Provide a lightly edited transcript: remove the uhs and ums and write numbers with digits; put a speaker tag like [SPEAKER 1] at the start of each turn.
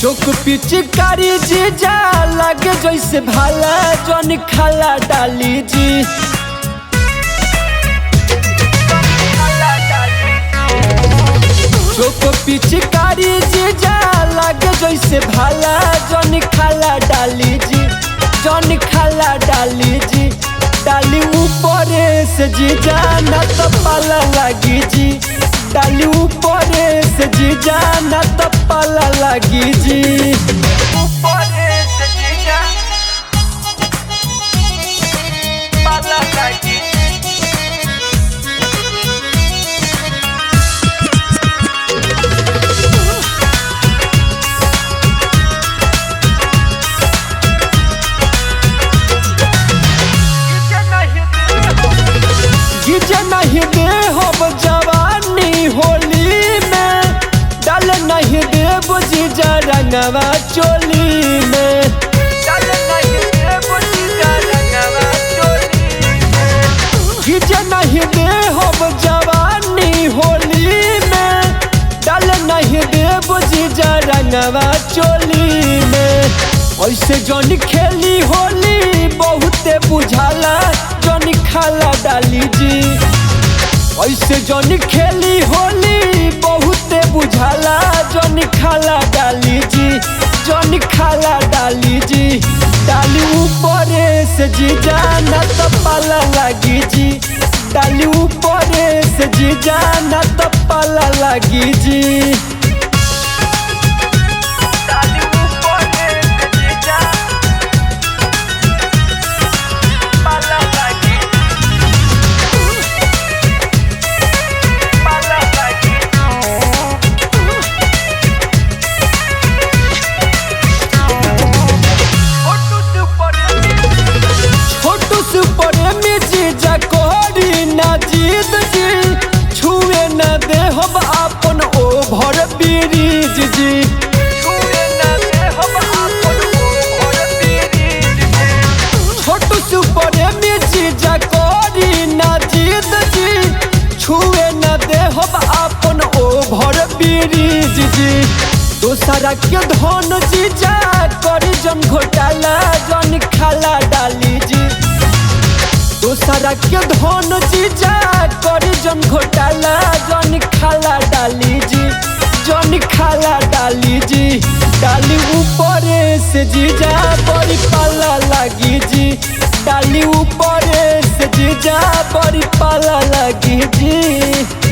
[SPEAKER 1] चोक पिचकारी जीजा लगे जैसे भाला जन खाला डाली जी। चोक पिचकारी जीजा लगे जैसे भाला जन खाला डाली जी, जन खाला डाली जी। डाली ऊपर से जीजा न तो पाला लगी जी, डाली ऊपर से जीजा न तो पाला लगी जी। ऊपर से जीजा पाला लगी। गिजे नहीं दे हम जवानी होली में, डाल नहीं देव जीजा रंगवा चोली में, डाल नहीं देव जीजा रंगवा चोली में। गिजे नहीं दे हम जवानी होली में, डाल नहीं देव जीजा रंगवा चोली में। ऐसे जन खेली होली बहुते बुझाला जन खाला डाली जी। ऐसे जन खेली होली बहुते बुझाला जन खाला डाली जी, जन खाला डाली जी। डाली ऊपर से जीजा न तो पाला लगी जी, डाली ऊपर से जीजा न तो पाला लगी जी। छुए न दे हम अपन ओभर ब्रिज जी, छुए न दे हम अपन ओभर ब्रिज जी। छोटू सुपर में जीजा कोरी ना जीत जी, छुए न दे हम अपन ओभर ब्रिज जी। दोसरा के धन जीजा करी जन घोटाला जन खाला डाली जी। दोसरा के धन जीजा करी जन घोटाला जन खाला डाली जी, जन खाला डाली जी। डाली ऊपर से जीजा बड़ी पाला लगी जी, डाली ऊपर से जीजा बड़ी पाला लगी जी।